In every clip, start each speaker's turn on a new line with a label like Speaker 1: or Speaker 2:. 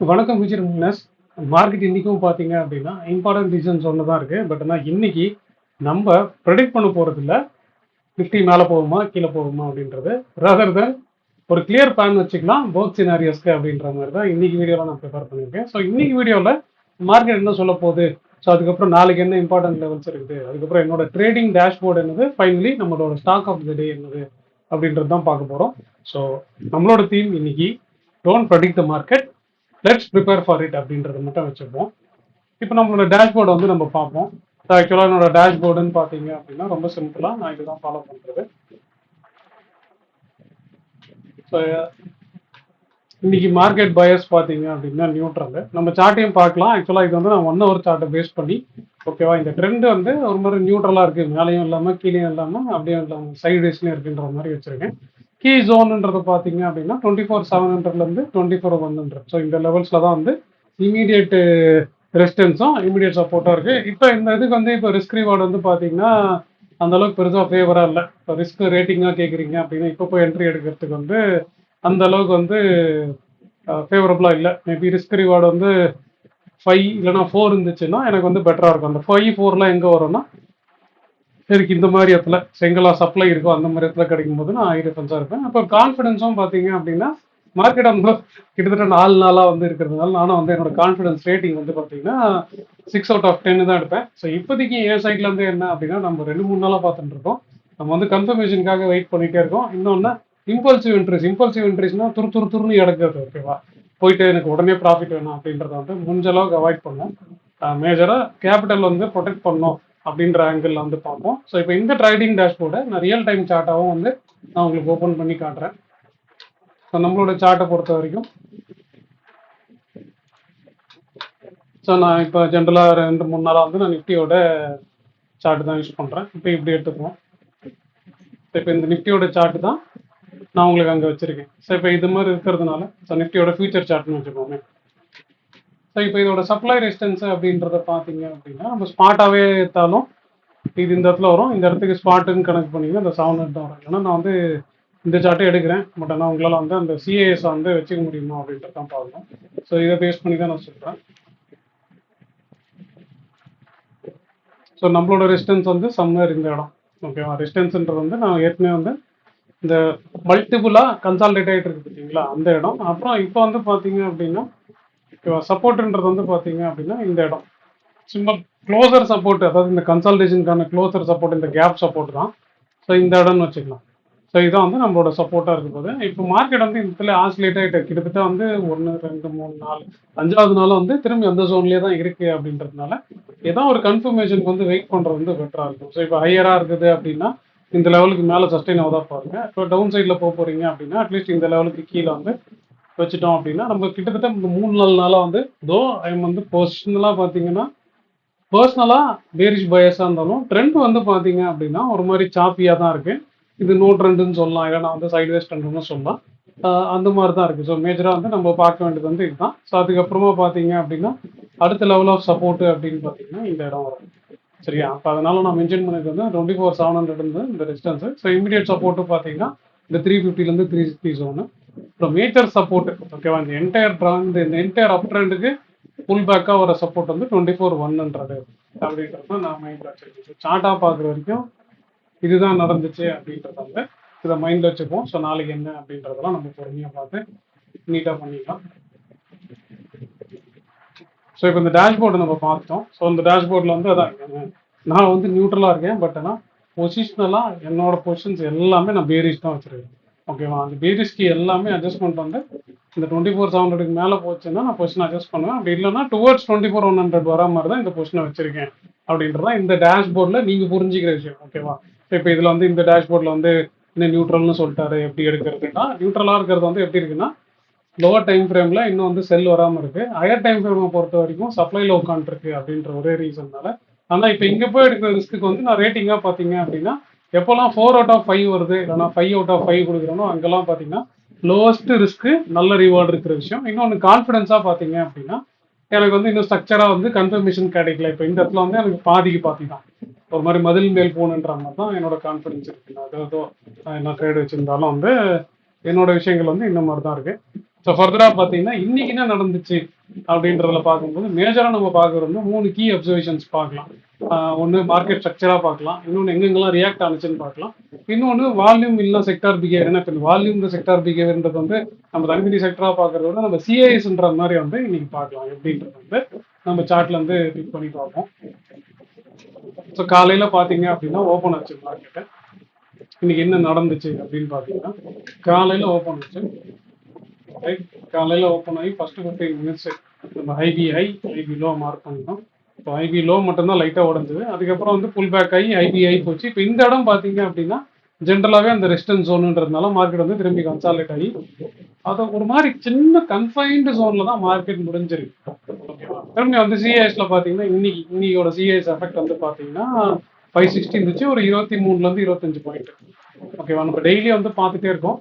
Speaker 1: வணக்கம் விஜய் மின்னஸ். மார்க்கெட் இன்னைக்கும் பார்த்தீங்க அப்படின்னா இம்பார்ட்டன்ட் ரீசன்ஸ் ஒன்று தான் இருக்குது. பட் ஆனால் இன்னைக்கு நம்ம ப்ரெடிக்ட் பண்ண போகிறது இல்லை, நிஃப்டி மேலே போகுமா கீழே போகுமா அப்படின்றது. ரதர் தென் ஒரு கிளியர் பிளான் வச்சுக்கலாம் போத் சினாரியோஸ்க்கு அப்படின்ற மாதிரி தான் இன்னைக்கு வீடியோவில் நான் ப்ரிப்பேர் பண்ணியிருக்கேன். ஸோ இன்னைக்கு வீடியோவில் மார்க்கெட் என்ன சொல்ல போகுது, ஸோ அதுக்கப்புறம் நாளைக்கு என்ன இம்பார்ட்டன்ட் லெவல்ஸ் இருக்குது, அதுக்கப்புறம் என்னோட ட்ரேடிங் டேஷ்போர்டு என்னது, ஃபைனலி நம்மளோட ஸ்டாக் ஆஃப் த டே என்னது அப்படின்றது தான் பார்க்க போகிறோம். ஸோ நம்மளோட தீம் இன்னைக்கு don't predict the market, let's prepare for it அப்படின்றத மட்டும் வச்சுப்போம். இப்போ நம்மளோட டேஷ்போர்டை வந்து நம்ம பார்ப்போம். ஆக்சுவலாக என்னோட டேஷ்போர்டுன்னு பார்த்தீங்க அப்படின்னா ரொம்ப சிம்பிளாக நான் இதுதான் ஃபாலோ பண்ணுறது. ஸோ இன்னைக்கு மார்க்கெட் பயர்ஸ் பார்த்தீங்க அப்படின்னா நியூட்ரல். நம்ம சார்ட்டையும் பார்க்கலாம். ஆக்சுவலாக இது வந்து நான் 1 hour சார்ட்டை பேஸ் பண்ணி ஓகேவா, இந்த ட்ரெண்ட் வந்து ஒரு மாதிரி நியூட்ரலாக இருக்குது, மேலேயும் இல்லாமல் கீழேயும் இல்லாமல் அப்படியே இல்லாமல் சைடு வேஸ்லேயும் இருக்குன்ற மாதிரி வச்சுருக்கேன். கீ ஜோன்ன்றது பார்த்தீங்க அப்படின்னா 24,700லேருந்து 24,100. ஸோ இந்த லெவல்ஸில் தான் வந்து இமீடியட் ரெசிஸ்டன்ஸும் இமீடியட் சப்போர்ட்டாக இருக்குது. இப்போ இந்த இதுக்கு வந்து இப்போ ரிஸ்க் ரிவார்டு வந்து பார்த்தீங்கன்னா அந்த அளவுக்கு பெருசாக ஃபேவராக இல்லை. இப்போ ரிஸ்க் ரேட்டிங்காக கேட்குறீங்க அப்படின்னா இப்போ போய் என்ட்ரி எடுக்கிறதுக்கு வந்து அந்த அளவுக்கு வந்து ஃபேவரபுளாக இல்லை. மேபி ரிஸ்க் ரிவார்டு வந்து 5 இல்லைனா 4 இருந்துச்சுன்னா எனக்கு வந்து பெட்டராக இருக்கும். அந்த 5, 4லாம் எங்கே வரும்னா எனக்கு இந்த மாதிரி இடத்துல செங்கலா சப்ளை இருக்கும், அந்த மாதிரி இடத்துல கிடைக்கும் போது நான் ஹை டிஃபென்ஸாக இருப்பேன். அப்போ கான்ஃபிடன்ஸும் பார்த்தீங்க அப்படின்னா மார்க்கெட் வந்து கிட்டத்தட்ட 4 நாளாக வந்து இருக்கிறதுனால நானும் வந்து என்னோட கான்ஃபிடன்ஸ் ரேட்டிங் வந்து பார்த்தீங்கன்னா 6 out of 10 தான் எடுப்பேன். ஸோ இப்போதைக்கு என் சைட்லேருந்து என்ன அப்படின்னா நம்ம 2-3 நாளாக பார்த்துட்டு இருக்கோம். நம்ம வந்து கன்ஃபர்மேஷனுக்காக வெயிட் பண்ணிகிட்டே இருக்கோம். இன்னொன்று இம்பல்சிவ் இன்ட்ரெஸ்ட்னா துருன்னு இறக்குறது. ஓகேவா, போயிட்டு எனக்கு உடனே ப்ராஃபிட் வேணும் அப்படின்றத வந்து முடிஞ்ச அளவுக்கு அவாய்ட் பண்ணும். மேஜராக கேபிட்டல் வந்து ப்ரொடெக்ட் பண்ணோம் அப்படின்ற ஆங்கிள் வந்து பார்ப்போம். ஸோ இப்போ இந்த ட்ரேடிங் டேஷ்போர்டை நான் ரியல் டைம் சார்ட்டாகவும் வந்து நான் உங்களுக்கு ஓப்பன் பண்ணி காட்டுறேன். ஸோ நம்மளோட சார்ட்டை பொறுத்த வரைக்கும் ஸோ நான் இப்போ ஜென்ரலாக 2-3 நாளாக வந்து நான் நிஃப்டியோட சார்ட் தான் யூஸ் பண்ணுறேன். இப்போ இப்படி எடுத்துக்குவோம். இப்போ இந்த நிஃப்டியோட சார்ட் தான் நான் உங்களுக்கு அங்கே வச்சுருக்கேன். ஸோ இப்போ இது மாதிரி இருக்கிறதுனால ஸோ நிஃப்டியோட ஃபியூச்சர் சார்ட்னு வச்சுக்கோங்க. ஸோ இப்போ இதோட சப்ளை ரெசிஸ்டன்ஸ் அப்படின்றத பார்த்தீங்க அப்படின்னா நம்ம ஸ்பாட்டாகவே எடுத்தாலும் இது இந்த இடத்துல வரும். இந்த இடத்துக்கு ஸ்பாட்டுன்னு கணக்கு பண்ணிங்கன்னா இந்த 700 தான் வரும். ஏன்னா நான் வந்து இந்த சார்ட்டை எடுக்கிறேன், பட் ஆனால் உங்களால் வந்து அந்த சிஏஎஸ் வந்து வச்சுக்க முடியுமா அப்படின்றது தான் பார்க்கணும். ஸோ இதை பேஸ் பண்ணி தான் நான் சொல்கிறேன். ஸோ நம்மளோட ரெசிஸ்டன்ஸ் வந்து சம்வேர் இந்த இடம். ஓகேவா, ரெசிஸ்டன்ஸ்ன்றது வந்து நான் ஏற்கனவே வந்து இந்த மல்டிபிளாக கன்சால்டேட் ஆகிட்டு இருக்கு பார்த்தீங்களா, அந்த இடம். அப்புறம் இப்போ வந்து பார்த்தீங்க அப்படின்னா ஓகேவா, சப்போர்ட்டுன்றது வந்து பார்த்தீங்க அப்படின்னா இந்த இடம் சும்மா க்ளோசர் சப்போர்ட், அதாவது இந்த கன்சல்டேஷனுக்கான க்ளோசர் சப்போர்ட், இந்த கேப் சப்போர்ட் தான். ஸோ இந்த இடம்னு வச்சுக்கலாம். ஸோ இதான் வந்து நம்மளோட சப்போர்ட்டாக இருக்கும் போது இப்போ மார்க்கெட் வந்து இந்த இடத்துல ஆசிலேட் ஆகிட்டு கிட்டத்தட்ட வந்து 1, 2, 3, 4, 5வது நாள் வந்து திரும்பி அந்த ஜோன்லேயே தான் இருக்குது. அப்படின்றதுனால ஏதோ ஒரு கன்ஃபர்மேஷனுக்கு வந்து வெயிட் பண்ணுறது வந்து பெட்டராக இருக்கும். ஸோ இப்போ ஹையராக இருக்குது அப்படின்னா இந்த லெவலுக்கு மேலே சஸ்டெயின் ஆகுதா பாருங்க. இப்போ டவுன் சைடில் போக போகிறீங்க அப்படின்னா அட்லீஸ்ட் இந்த லெவலுக்கு கீழே வந்து வச்சுட்டோம் அப்படின்னா நம்ம கிட்டத்தட்ட 3-4 நாளாக வந்து தோ ஐம் வந்து பொசிஷனலாக பார்த்தீங்கன்னா பர்சனலாக பேரிஷ் பயஸாக இருந்தாலும் ட்ரெண்ட் வந்து பார்த்தீங்க அப்படின்னா ஒரு மாதிரி சாப்பியாக தான் இருக்குது. இது நோ ட்ரெண்டுன்னு சொல்லலாம், இல்லைனா வந்து சைட்வேஸ் ட்ரெண்டுன்னு சொல்லலாம். அந்த மாதிரி தான் இருக்குது. ஸோ மேஜராக வந்து நம்ம பார்க்க வேண்டியது வந்து இதுதான். ஸோ அதுக்கப்புறமா பார்த்தீங்க அப்படின்னா அடுத்த லெவல் ஆஃப் சப்போர்ட்டு அப்படின்னு பார்த்தீங்கன்னா இந்த இடம் வரும். சரியா, அப்போ அதனால நான் மென்ஷன் பண்ணது வந்து 24,700 இருந்து இந்த ரெசிஸ்டன்ஸு. ஸோ இமீடியட் சப்போர்ட்டு பார்த்தீங்கன்னா இந்த 350லேருந்து 360 ஜோனு. அப்புறம் மேஜர் சப்போர்ட்டு ஓகேவா, இந்த என்டையர் அப் ட்ரெண்டுக்கு புல் பேக்காக வர சப்போர்ட் வந்து 24,100 அப்படின்றது நான் மைண்டில் வச்சுருக்கேன். சார்ட்டாக பார்க்குற வரைக்கும் இதுதான் நடந்துச்சு அப்படின்றத வந்து இதை மைண்டில் வச்சுப்போம். ஸோ நாளைக்கு என்ன அப்படின்றதெல்லாம் நம்ம பொறுமையாக பார்த்து நீட்டாக பண்ணிக்கலாம். ஸோ இப்போ இந்த டேஷ்போர்டு நம்ம பார்த்தோம். ஸோ இந்த டேஷ்போர்டில் வந்து அதான் நான் வந்து நியூட்ரலாக இருக்கேன். பட் ஆனால் பொசிஷனலாக என்னோட பொசிஷன்ஸ் எல்லாமே நான் பேரிஷ் தான் வச்சுருக்கேன். ஓகேவா, அந்த பேரிஷ்க்கு எல்லாமே அட்ஜஸ்ட்மெண்ட் வந்து இந்த 24,700க்கு மேலே போச்சுன்னா நான் பொசிஷன் அட்ஜஸ்ட் பண்ணுவேன். அப்படி இல்லைன்னா டுவர்ட்ஸ் 24,100 வர மாதிரி தான் இந்த பொசிஷனை வச்சிருக்கேன் அப்படின்றதான் இந்த டேஷ்போர்டில் நீங்கள் புரிஞ்சிக்கிற விஷயம். ஓகேவா, இப்போ இதில் வந்து இந்த டேஷ்போர்டில் வந்து இன்னும் நியூட்ரல்னு சொல்லிட்டாரு. எப்படி எடுக்கிறதுனா நியூட்ரலாக இருக்கிறது வந்து எப்படி இருக்குன்னா லோவர் டைம் ஃப்ரேமில் இன்னும் வந்து செல் வராமல் இருக்குது. ஹையர் டைம் ஃப்ரேமை பொறுத்த வரைக்கும் சப்ளையில் உட்காந்துருக்கு அப்படின்ற ஒரே ரீசன்னால. ஆனால் இப்போ இங்கே போய் எடுக்கிற ரிஸ்க்கு வந்து நான் ரேட்டிங்காக பார்த்தீங்க அப்படின்னா எப்போல்லாம் 4 out of 5 வருது, இல்லைனா 5 out of 5 கொடுக்குறோனோ அங்கெல்லாம் பார்த்தீங்கன்னா லோவஸ்ட் ரிஸ்க்கு நல்ல ரிவார்டு இருக்கிற விஷயம். இன்னொன்று கான்ஃபிடென்ஸாக பார்த்தீங்க அப்படின்னா எனக்கு வந்து இன்னும் ஸ்ட்ரக்சராக வந்து கன்ஃபர்மேஷன் கிடைக்கல. இப்போ இந்த இடத்துல வந்து எனக்கு பாதிக்கு பாதி தான் ஒரு மாதிரி மதில் மேல் போகணுன்ற மாதிரி தான் என்னோட கான்ஃபிடென்ஸ் இருக்குது. அதாவது என்ன ட்ரேட் வச்சுருந்தாலும் வந்து என்னோட விஷயங்கள் வந்து இந்த மாதிரி தான் இருக்குது. ஸோ ஃபர்தராக பார்த்தீங்கன்னா இன்னைக்கு என்ன நடந்துச்சு அப்படின்றதுல பார்க்கும்போது மேஜராக நம்ம பார்க்குறது வந்து 3 கீ அப்சர்வேஷன்ஸ் பார்க்கலாம். ஒன்று மார்க்கெட் ஸ்ட்ரக்சராக பார்க்கலாம், இன்னொன்று எங்கெங்கெல்லாம் ரியாக்ட் ஆனிச்சுன்னு பார்க்கலாம், இன்னொன்று வால்யூம் இல்லை செக்டார் பிஹேவியர். ஏன்னா இப்போ வால்யூம் இந்த செக்டார் பிஹேவியர்ன்றது வந்து நம்ம தனித்தனி செக்டராக பார்க்கறத விட நம்ம சிஐஎஸ்ன்ற மாதிரி வந்து இன்னைக்கு பார்க்கலாம் எப்படின்றது வந்து நம்ம சார்ட்ல வந்து பிக் பண்ணி பார்ப்போம். ஸோ காலையில் பார்த்தீங்க அப்படின்னா ஓப்பன் ஆச்சு மார்க்கெட்டு. இன்னைக்கு என்ன நடந்துச்சு அப்படின்னு பார்த்தீங்கன்னா காலையில் ஓப்பன் ஆச்சு. ரைட், காலையில் ஓப்பன் ஆகி ஃபர்ஸ்ட் 15 மினிட்ஸ் நம்ம ஐபி லோ மார்க் பண்ணிட்டோம். இப்போ ஐபி லோ மட்டும்தான் லைட்டாக உடஞ்சுது. அதுக்கப்புறம் வந்து புல் பேக் ஆகி ஐபி போச்சு. இப்போ இந்த இடம் பார்த்தீங்க அப்படின்னா ஜென்ரலாகவே அந்த ரெசிஸ்டன்ஸ் ஜோனுன்றதுனால மார்க்கெட் வந்து திரும்பி கன்சாலேட் ஆகி அதை ஒரு மாதிரி சின்ன கன்ஃபைன்டு ஜோனில் தான் மார்க்கெட் முடிஞ்சிருக்கு. ஓகேவா, திரும்பி வந்து சிஐஎஸ்ல பார்த்தீங்கன்னா இன்னையோட சிஐஎஸ் எஃபெக்ட் வந்து பார்த்தீங்கன்னா 560 இருந்துச்சு, ஒரு 23லேருந்து 25 பாயிண்ட். ஓகேவா, நம்ம டெய்லி வந்து பார்த்துட்டே இருக்கோம்.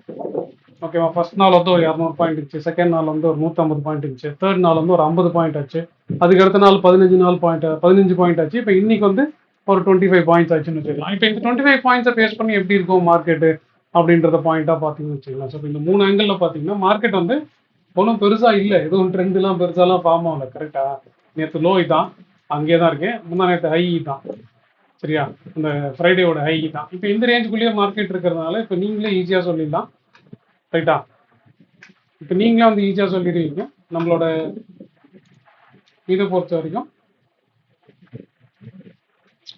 Speaker 1: ஓகேவா, ஃபர்ஸ்ட் நாள் வந்து ஒரு 200 பாயிண்ட் இருந்துச்சு, செகண்ட் நாள் வந்து ஒரு 150 பாயிண்ட் இருந்துச்சு, தேர்ட் நாள் வந்து ஒரு 50 பாயிண்ட் ஆச்சு, அதுக்கு அடுத்த நாள் 15 பாயிண்ட் ஆச்சு. இப்போ இன்னைக்கு வந்து ஒரு 25 பாயிண்ட்ஸ் ஆச்சுன்னு வச்சுக்கலாம். இப்போ இந்த 25 பாயிண்ட்ஸை பேஸ் பண்ணி எப்படி இருக்கும் மார்க்கெட்டு அப்படின்றத பாயிண்டாக பார்த்தீங்கன்னு வச்சுக்கலாம். ஸோ இந்த 3 ஆங்கிளில் பார்த்தீங்கன்னா மார்க்கெட் வந்து ஒன்றும் பெருசாக இல்லை, எதுவும் ட்ரெண்ட்லாம் பெருசாலாம் ஃபார்ம் ஆகல. கரெக்டாக நேற்று லோ தான் அங்கேயே தான் இருக்கு, முந்தா நேற்று ஹை தான். சரியா, இந்த ஃப்ரைடேவோட ஹை தான். இப்போ இந்த ரேஞ்சுக்குள்ளேயே மார்க்கெட் இருக்கிறதுனால இப்போ நீங்களே ஈஸியாக சொல்லிடலாம். ரைட்டா, இப்போ நீங்களே வந்து ஈஸியாக சொல்லிடுவீங்க. நம்மளோட இதை பொறுத்த வரைக்கும்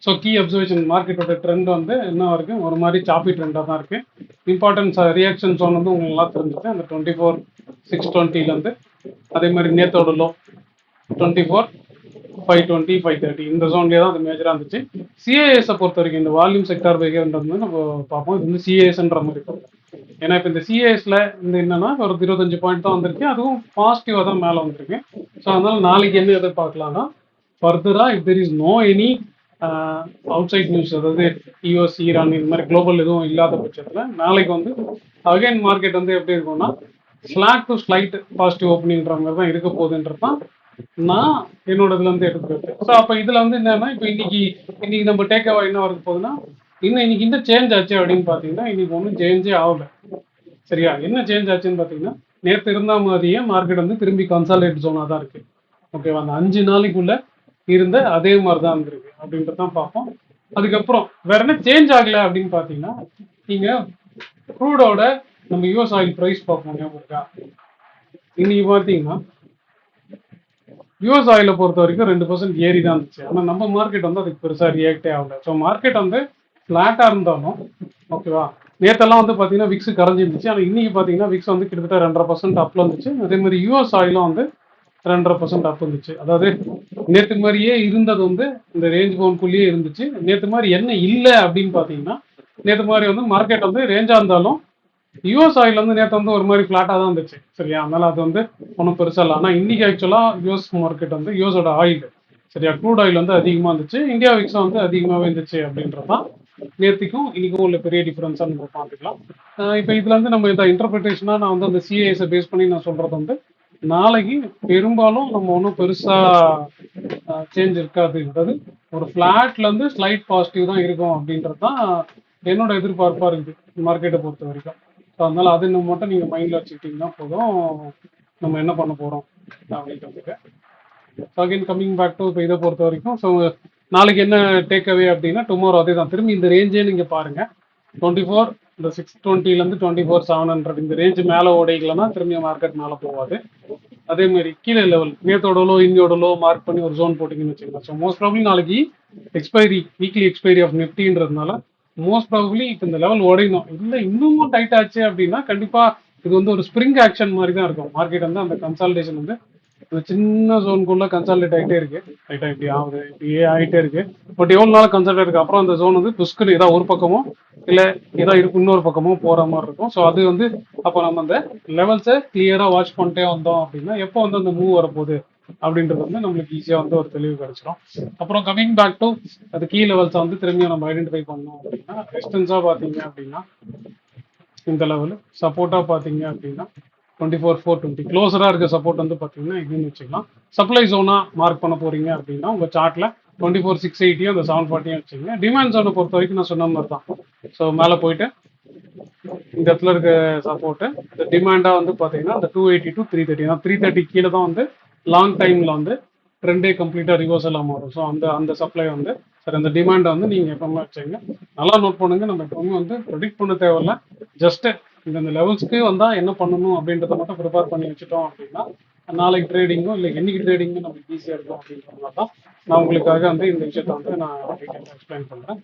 Speaker 1: ஸோ கீ அப்சர்வேஷன் மார்க்கெட்டோட ட்ரெண்ட் வந்து என்ன வரைக்கும் ஒரு மாதிரி சாப்பி ட்ரெண்டாக தான் இருக்குது. இம்பார்ட்டன்ஸ் ரியாக்ஷன் ஜோன் வந்து உங்களுக்கு நல்லா தெரிஞ்சுது, அந்த 24,620 அதே மாதிரி நேத்தோட லோ 24,520 530 இந்த ஜோன்லேயே தான் அது மேஜராக இருந்துச்சு. சிஏஎஸை பொறுத்த வரைக்கும் இந்த வால்யூம் செக்டார் பிஹேவியர்ன்றது நம்ம பார்ப்போம். இது வந்து சிஏஎஸ்ன்ற மாதிரி இருக்கும். ஏன்னா இப்போ இந்த சிஏஎஸ்ல இந்த என்னன்னா ஒரு 25 பாயிண்ட் தான் வந்திருக்கு, அதுவும் பாசிட்டிவாக தான் மேலே வந்திருக்கு. ஸோ அதனால நாளைக்கு என்ன எதிர்பார்க்கலாம்னா ஃபர்தராக if there is no any outside news, அதாவது யூஎஸ் ஈரான் இந்த மாதிரி குளோபல் எதுவும் இல்லாத பட்சத்தில் நாளைக்கு வந்து அகைன் மார்க்கெட் வந்து எப்படி இருக்கும்னா ஸ்லாக் டு ஸ்லைட் பாசிட்டிவ் ஓப்பனிங்ன்ற மாதிரி தான் இருக்க போகுதுன்றது தான் நான் என்னோட இதுல இருந்து எடுத்துக்கிட்டு. ஸோ அப்போ இதுல வந்து என்னன்னா இப்போ இன்னைக்கு நம்ம டேக் அவே என்ன வரது போகுதுன்னா இன்னைக்கு இந்த சேஞ்ச் ஆச்சு அப்படின்னு பார்த்தீங்கன்னா இன்னைக்கு ஒன்றும் சேஞ்சே ஆகல. சரியா, என்ன சேஞ்ச் ஆச்சுன்னு பார்த்தீங்கன்னா நேற்று இருந்த மாதிரியே மார்க்கெட் வந்து திரும்பி கன்சாலேட் ஜோனாக தான் இருக்கு. ஓகேவா, அந்த 5 நாளைக்குள்ள இருந்த அதே மாதிரி தான் இருந்திருக்கு அப்படின்றதான் பார்ப்போம். அதுக்கப்புறம் வேற என்ன சேஞ்ச் ஆகல அப்படின்னு பார்த்தீங்கன்னா நீங்க க்ரூடோட நம்ம யூஎஸ் ஆயில் ப்ரைஸ் பார்ப்போம். ஞாபகம், இன்னைக்கு பார்த்தீங்கன்னா யூஎஸ் ஆயிலை பொறுத்த வரைக்கும் 2% ஏறி தான் இருந்துச்சு. ஆனால் நம்ம மார்க்கெட் வந்து அதுக்கு பெருசாக ரியாக்டே ஆகல. ஸோ மார்க்கெட் வந்து ஃப்ளாட்டாக இருந்தாலும் ஓகேவா, நேற்றெல்லாம் வந்து பார்த்தீங்கன்னா விக்ஸ் கரைஞ்சிருந்துச்சு. ஆனால் இன்னைக்கு பார்த்தீங்கன்னா விக்ஸ் வந்து கிட்டத்தட்ட 2.5% அப்பில் இருந்துச்சு. அதே மாதிரி யூஎஸ் ஆயிலும் வந்து 2.5% அப் இருந்துச்சு. அதாவது நேற்று மாதிரியே இருந்தது வந்து இந்த ரேஞ்ச் பவுன்குள்ளேயே இருந்துச்சு. நேற்று மாதிரி என்ன இல்லை அப்படின்னு பார்த்தீங்கன்னா நேற்று மாதிரி வந்து மார்க்கெட் வந்து ரேஞ்சாக இருந்தாலும் யூஎஸ் ஆயில் வந்து நேற்று வந்து ஒரு மாதிரி ஃப்ளாட்டாக தான் இருந்துச்சு. சரியா, அதனால அது வந்து ஒன்றும் பெருசாக இல்லை. ஆனால் இன்னைக்கு ஆக்சுவலாக யூஎஸ் மார்க்கெட் வந்து யூஎஸோட ஆயில் சரியா க்ரூட் ஆயில் வந்து அதிகமாக இருந்துச்சு, இந்தியா விக்ஸ் வந்து அதிகமாகவே இருந்துச்சு அப்படின்றதான் நேற்றுக்கும் இன்னைக்கும் உள்ள பெரிய டிஃபரன்ஸாக நம்ம பார்த்துக்கலாம். இப்போ இதுல இருந்து நம்ம இந்த இன்டர்பிரிட்டேஷனாக நான் வந்து அந்த சிஏஎஸை பேஸ் பண்ணி நான் சொல்றது வந்து நாளைக்கு பெரும்பாலும் நம்ம ஒன்றும் பெருசாக சேஞ்ச் இருக்காது, அதாவது ஒரு ஃப்ளாட்லேருந்து ஸ்லைட் பாசிட்டிவ் தான் இருக்கும் அப்படின்றது தான் என்னோட எதிர்பார்ப்பாக இருக்குது மார்க்கெட்டை பொறுத்த வரைக்கும். ஸோ அதனால அது மட்டும் நீங்கள் மைண்டில் வச்சுக்கிட்டிங்கன்னா போதும் நம்ம என்ன பண்ண போகிறோம் அப்படின்றதுக்கு. So again coming back to இப்போ இதை பொறுத்த வரைக்கும் ஸோ நாளைக்கு என்ன டேக் அவே அப்படின்னா டுமாரோ அதே தான், திரும்பி இந்த ரேஞ்சே நீங்கள் பாருங்கள் 24 இந்த 620லேருந்து 24,700 இந்த ரேஞ்சு மேலே ஓடைக்கலன்னா திரும்பி மார்க்கெட் மேலே போகாது. அதே மாதிரி கீழே லெவல் நேத்தோட லோ இன்னையோட லோ மார்க் பண்ணி ஒரு ஜோன் போட்டிங்கன்னு வச்சுக்கலாம். ஸோ மோஸ்ட் ப்ராபப்ளி நாளைக்கு வீக்லி எக்ஸ்பைரி ஆஃப் நிஃப்டின்றதுனால மோஸ்ட் ப்ராபப்ளி இப்போ இந்த லெவல் உடையணும் இல்லை இன்னமும் டைட் ஆச்சு அப்படின்னா கண்டிப்பாக இது வந்து ஒரு ஸ்ப்ரிங் ஆக்ஷன் மாதிரி தான் இருக்கும். மார்க்கெட் வந்து அந்த கன்சால்டேஷன் வந்து அந்த சின்ன ஜோனுக்குள்ள கன்சால்டேட் ஆகிட்டே இருக்கு. ரைட்டா, இப்படி ஆகுது இப்படியே ஆகிட்டே இருக்கு. பட் எவ்வளோ நாள் கன்சால்டேட் இருக்கு அப்புறம் அந்த ஜோன் வந்து புஷ்குன்னு ஏதாவது ஒரு பக்கமோ இல்லை ஏதாவது இருக்கு இன்னொரு பக்கமோ போகிற மாதிரி இருக்கும். ஸோ அது வந்து அப்போ நம்ம அந்த லெவல்ஸை கிளியராக வாட்ச் பண்ணிட்டே வந்தோம் அப்படின்னா எப்போ வந்து அந்த மூவ் வரப்போகுது அப்படின்றது வந்து நம்மளுக்கு ஈஸியாக வந்து ஒரு தெளிவு கிடைச்சிடும். அப்புறம் கமிங் பேக் டு அது கீ லெவல்ஸை வந்து திரும்பியும் நம்ம ஐடென்டிஃபை பண்ணோம் அப்படின்னா ரெசிஸ்டன்ஸாக பார்த்தீங்க அப்படின்னா இந்த லெவலு, சப்போர்ட்டாக பார்த்தீங்க அப்படின்னா 24,420 க்ளோஸராக இருக்க சப்போர்ட் வந்து பார்த்தீங்கன்னா இதுன்னு வச்சுக்கலாம். சப்ளை ஜோனாக மார்க் பண்ண போகிறீங்க அப்படின்னா உங்கள் சார்ட்டில் 24,680 அந்த 740 வச்சுங்க. டிமாண்ட் ஜோனை பொறுத்த வரைக்கும் நான் சொன்ன மாதிரி தான். ஸோ மேலே போயிட்டு இந்த இடத்துல இருக்க சப்போர்ட் இந்த டிமாண்டா வந்து பாத்தீங்கன்னா இந்த 280 டு 330. 330 கீழே தான் வந்து லாங் டைம்ல வந்து ட்ரெண்டே கம்ப்ளீட்டா ரிவர்சலா மாறும். ஸோ அந்த அந்த சப்ளை வந்து சரி அந்த டிமாண்டை வந்து நீங்க எப்பவுமே வச்சுங்க. நல்லா நோட் பண்ணுங்க. நம்ம எப்பவுமே வந்து ப்ரெடிக்ட் பண்ண தேவையில்ல. ஜஸ்ட் இந்த லெவல்ஸ்க்கு வந்தா என்ன பண்ணணும் அப்படின்றத மட்டும் ப்ரிப்பேர் பண்ணி வச்சுட்டோம் அப்படின்னா நாளைக்கு ட்ரேடிங்கோ இல்லை என்னைக்கு ட்ரேடிங்கும் நமக்கு ஈஸியாக இருக்கும் அப்படின்றதுனால தான் நான் உங்களுக்காக வந்து இந்த விஷயத்த வந்து நான் டீட்டெயிலாக எக்ஸ்பிளைன் பண்ணுறேன்.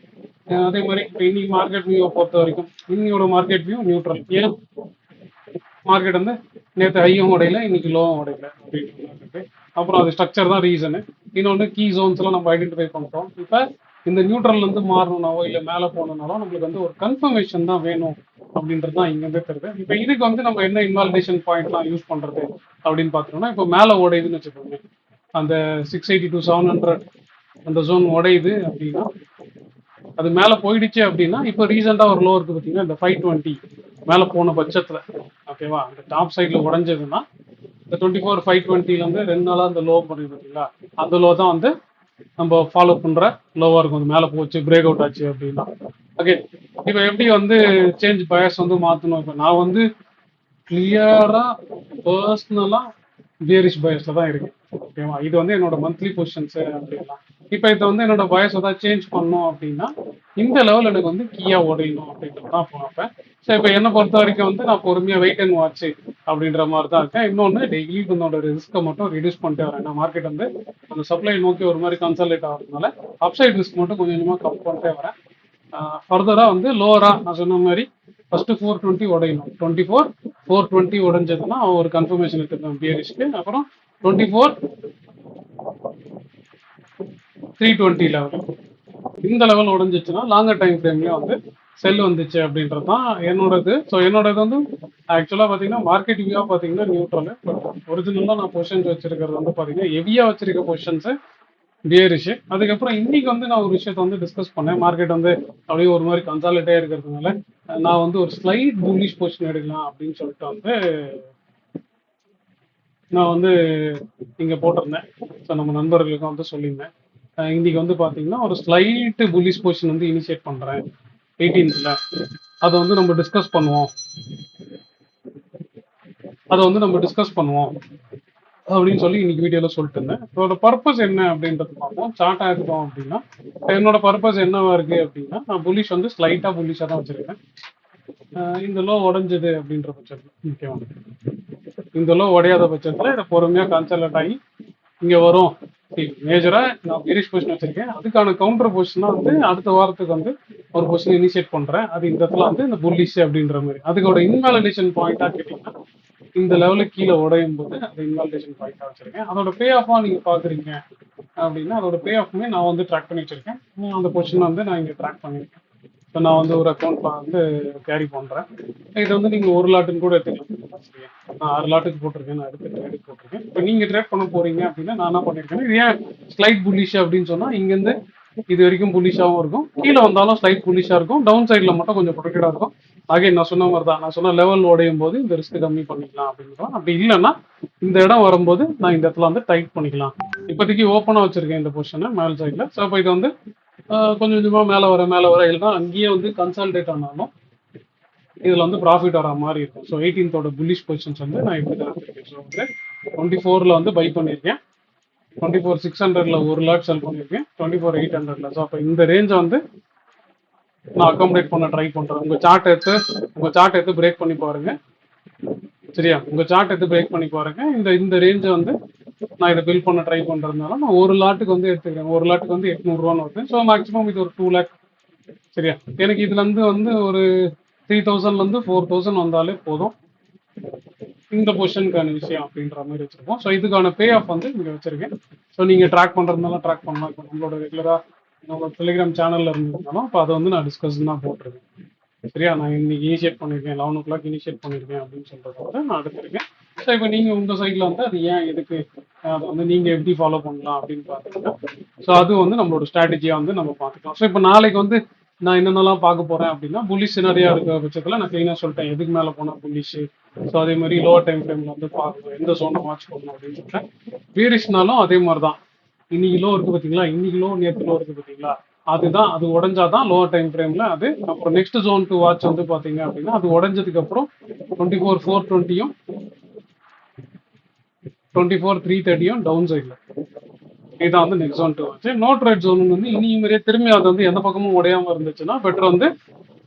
Speaker 1: அதே மாதிரி இப்போ இன்னைக்கு மார்க்கெட் வியூவை பொறுத்த வரைக்கும் இன்னையோட மார்க்கெட் வியூ நியூட்ரல். ஏன் மார்க்கெட் வந்து நேற்று ஹையும் உடையில இன்னைக்கு லோவும் உடையில அப்படின்றது. அப்புறம் அது ஸ்ட்ரக்சர் தான் ரீசனு. இன்னொன்று கீ ஜோன்ஸ்லாம் நம்ம ஐடென்டிஃபை பண்ணுறோம். இப்போ இந்த நியூட்ரல் வந்து மாறணும்னாவோ இல்லை மேலே போகணுன்னாலும் நம்மளுக்கு வந்து ஒரு கன்ஃபர்மேஷன் தான் வேணும் அப்படின்றது தான் இங்கே தெரியுது. இப்போ இதுக்கு வந்து நம்ம என்ன இன்வாலிடேஷன் பாயிண்ட்லாம் யூஸ் பண்ணுறது அப்படின்னு பார்த்தோம்னா இப்போ மேலே உடையுதுன்னு வச்சுக்கோங்க. அந்த 680 to 700 அந்த ஜோன் உடையுது அப்படின்னா அது மேலே போயிடுச்சு அப்படின்னா இப்போ ரீசெண்டாக ஒரு லோ இருக்கு பார்த்தீங்கன்னா இந்த 520 மேலே போன பட்சத்தில் ஓகேவா அந்த டாப் சைடில் உடஞ்சதுன்னா இந்த 24,520 2 நாளாக அந்த லோ பண்ணி பார்த்தீங்களா அந்த லோ தான் வந்து நம்ம ஃபாலோ பண்ணுற லோவாக இருக்கும். அது மேலே போச்சு பிரேக் அவுட் ஆச்சு அப்படின்னா ஓகே. இப்போ எப்படி வந்து சேஞ்ச் பயஸ் வந்து மாற்றணும்? இப்போ நான் வந்து கிளியராக பர்சனலாக பியரிஷ் பயஸில் தான் இருக்கேன் ஓகேவா. இது வந்து என்னோட மந்த்லி பொசிஷன்ஸு அப்படின்னா இப்போ இதை வந்து என்னோட பயஸ் ஏதாவது சேஞ்ச் பண்ணோம் அப்படின்னா இந்த லெவல் எனக்கு வந்து கீயா உடையணும் அப்படின்றது தான் பார்ப்பேன். ஸோ இப்போ என்னை பொறுத்த வரைக்கும் வந்து நான் பொறுமையாக வெயிட் அண்ட் வாட்ச் அப்படின்ற மாதிரி தான் இருக்கேன். இன்னொன்று டெய்லி என்னோட ரிஸ்க்கை மட்டும் ரிடியூஸ் பண்ணிட்டே வரேன். நான் மார்க்கெட் வந்து அந்த சப்ளை நோக்கி ஒரு மாதிரி கன்சல்டேட் ஆகிறதுனால அப்சைட் ரிஸ்க் மட்டும் கொஞ்சம் கொஞ்சமாக கம் பண்ணிட்டே வரேன். ஃபர்தராக வந்து லோவராக நான் சொன்ன மாதிரி ஃபர்ஸ்ட் 420 உடையணும். 420 உடைஞ்சதுன்னா ஒரு கன்ஃபர்மேஷன் எடுத்துருக்கேன் பியரிஷ்க்கு. அப்புறம் 320 லெவல் இந்த லெவல் உடஞ்சிச்சுன்னா லாங்கர் டைம் ஃப்ரேம்லேயே வந்து செல் வந்துச்சு அப்படின்றது தான் என்னோடது. ஸோ என்னோடது வந்து ஆக்சுவலாக பார்த்தீங்கன்னா மார்க்கெட் வியூவாக பார்த்தீங்கன்னா நியூட்ரல். பட் ஒரிஜினலாக நான் பொசிஷன்ஸ் வச்சிருக்கிறது வந்து பார்த்தீங்கன்னா ஹெவியாக வச்சிருக்க பொசிஷன்ஸு பியரிஷ். அதுக்கப்புறம் இன்னைக்கு வந்து நான் ஒரு விஷயத்த வந்து டிஸ்கஸ் பண்ணேன். மார்க்கெட் வந்து அப்படியே ஒரு மாதிரி கன்சாலிட்டே இருக்கிறதுனால நான் வந்து ஒரு ஸ்லைட் புல்லிஷ் பொசிஷன் எடுக்கலாம் அப்படின்னு சொல்லிட்டு வந்து நான் வந்து இங்கே போட்டிருந்தேன். ஸோ நம்ம நண்பர்களுக்கும் வந்து சொல்லியிருந்தேன். இன்னைக்கு வந்து பார்த்தீங்கன்னா ஒரு ஸ்லைட் புல்லிஷ் பொசிஷன் வந்து இனிஷியேட் பண்ணுறேன் 18th. அதை வந்து நம்ம டிஸ்கஸ் பண்ணுவோம் அப்படின்னு சொல்லி இன்னைக்கு வீடியோவில் சொல்லிட்டு இருந்தேன். அதோட பர்பஸ் என்ன அப்படின்றது பார்ப்போம். சார்ட் ஆகிட்டோம் அப்படின்னா என்னோட பர்பஸ் என்னவா இருக்கு அப்படின்னா நான் புல்லிஷ் வந்து ஸ்லைட்டாக புல்லிஷாக தான் வச்சிருக்கேன். இந்த லோ உடஞ்சது அப்படின்ற பட்சத்தில் முக்கியம் இந்த லோ உடையாத பட்சத்தில் இதை பொறுமையாக கன்சல்ட் ஆகி இங்கே வரும். மேஜராக நான் பெரிஷ் பொசிஷன் வச்சிருக்கேன். அதுக்கான கவுண்டர் பொசிஷனாக வந்து அடுத்த வாரத்துக்கு வந்து ஒரு பொசிஷன் இனிஷியேட் பண்ணுறேன். அது இந்த இடத்துல வந்து இந்த புல்லிஷ் அப்படின்ற மாதிரி அதுக்கோட இன்வாலிடேஷன் பாயிண்டாக கேட்டிங்கன்னா இந்த லெவலுக்கு கீழே உடையும் போது அது இன்வாலிடேஷன் பாயிண்டாக வச்சிருக்கேன். அதோட பே ஆஃபாக நீங்கள் பார்க்குறீங்க அப்படின்னா அதோட பே ஆஃப்மே நான் வந்து ட்ராக் பண்ணி வச்சிருக்கேன். அந்த பொசிஷன் வந்து நான் இங்கே ட்ராக் பண்ணியிருக்கேன். இப்போ நான் வந்து ஒரு அக்கௌண்ட் வந்து கேரி பண்ணுறேன். இது வந்து நீங்கள் ஒரு லாட்டுன்னு கூட எடுத்துக்கலாம். நான் 6 லாட்டுக்கு போட்டிருக்கேன். நான் எடுத்து ட்ரேடுக்கு போட்டிருக்கேன். இப்போ நீங்கள் ட்ரேட் பண்ண போறீங்க அப்படின்னா நான் என்ன பண்ணியிருக்கேன், இது ஏன் ஸ்லைட் புல்லிஷ் அப்படின்னு சொன்னால் இங்கேருந்து இது வரைக்கும் புல்லிஷாகவும் இருக்கும், கீழே வந்தாலும் ஸ்லைட் புல்லிஷாக இருக்கும், டவுன் சைடில் மட்டும் கொஞ்சம் ப்ரொடெக்டாக இருக்கும். அகைன் நான் சொன்ன மாதிரி தான், நான் சொன்ன லெவல் உடையும் போது இந்த ரிஸ்க் கம்மி பண்ணிக்கலாம் அப்படின்னு. அப்படி இல்லைன்னா இந்த இடம் வரும்போது நான் இந்த இடத்துல வந்து டைட் பண்ணிக்கலாம். இப்போதைக்கு ஓப்பனாக வச்சிருக்கேன் இந்த பொசிஷனை மேல் சைடில். ஸோ இப்போ இது வந்து கொஞ்சம் கொஞ்சமாக மேலே வர இல்லைன்னா அங்கேயே வந்து கன்சால்டேட் ஆனாலும் இதில் வந்து ப்ராஃபிட் வர மாதிரி இருக்கும். ஸோ 18th புல்லிஷ் பொசிஷன்ஸ் வந்து நான் இப்படி தான் வச்சிருக்கேன். ஸோ வந்து 24ல் வந்து பை பண்ணியிருக்கேன். 24,600ல் ஒரு லாட் செல் பண்ணியிருக்கேன். 24,800ல். ஸோ அப்போ இந்த ரேஞ்சை வந்து நான் அக்காமடேட் பண்ண ட்ரை பண்ணுறேன். உங்கள் சார்ட் எடுத்து பிரேக் பண்ணி பாருங்க. சரியா, உங்கள் சார்ட் எடுத்து பிரேக் பண்ணி பாருங்க. இந்த ரேஞ்சை வந்து நான் இதை பில் பண்ண ட்ரை பண்ணுறதுனால நான் ஒரு லாட்டுக்கு வந்து எடுத்துக்கிறேன். ஒரு லாட்டுக்கு வந்து 800 வருது. ஸோ மேக்ஸிமம் இது ஒரு 2 lakh. சரியா, எனக்கு இதுலேருந்து வந்து ஒரு 3,000லேருந்து 4,000 வந்தாலே போதும் இந்த பொசிஷனுக்கான விஷயம் அப்படின்ற மாதிரி வச்சிருக்கோம். ஸோ இதுக்கான பே ஆஃப் வந்து இங்கே வச்சிருக்கேன். ஸோ நீங்கள் ட்ராக் பண்ணுறதுனால ட்ராக் பண்ணலாம். இப்போ நம்மளோட ரெகுலராக நம்மளோட டெலிகிராம் சேனலில் இருந்திருந்தாலும் இப்போ அதை வந்து நான் டிஸ்கஷன் தான் போட்டிருக்கேன். சரியா, நான் இன்னைக்கு இனிஷியேட் பண்ணியிருக்கேன், 11 o'clock இனிஷியேட் பண்ணியிருக்கேன் அப்படின்னு சொல்கிறத வந்து நான் எடுத்திருக்கேன். ஸோ இப்போ நீங்கள் உங்கள் சைடில் வந்து அது ஏன் எதுக்கு அதை வந்து நீங்கள் எப்படி ஃபாலோ பண்ணலாம் அப்படின்னு பார்த்தீங்கன்னா ஸோ அது வந்து நம்மளோட ஸ்ட்ராட்டஜியாக வந்து நம்ம பார்த்துக்கலாம். ஸோ இப்போ நாளைக்கு வந்து நான் என்னென்னலாம் பார்க்க போகிறேன் அப்படின்னா புல்லிஷ் சினாரியா இருக்கிற பட்சத்தில் நான் க்ளீனாக சொல்லிட்டேன் எதுக்கு மேலே போனால் புல்லிஷ். ஸோ அதே மாதிரி லோவர் டைம் ஃப்ரேமில் வந்து பார்க்கணும், எந்த சோனை வாட்ச் பண்ணணும் அப்படின்னு சொல்லிட்டேன். பீரிஷ்னாலும் அதே மாதிரி தான். இன்னைக்கு லோ இருக்குது பார்த்தீங்களா, இன்னைக்கு லோ நேற்று லோ இருக்குது பார்த்தீங்களா, அதுதான் அது உடஞ்சாதான் லோவர் டைம் ஃப்ரேம்ல அது. அப்புறம் நெக்ஸ்ட் ஜோன் டு வாட்ச் வந்து பாத்தீங்க அப்படின்னா அது உடஞ்சதுக்கு அப்புறம் 24/420யும் 24/330யும் டவுன் சைட்ல. இதுதான் வந்து next zone to watch. No trade zone வந்து இனி மாதிரியே திரும்பி அது வந்து எந்த பக்கமும் உடையாம இருந்துச்சுன்னா பெட்டர் வந்து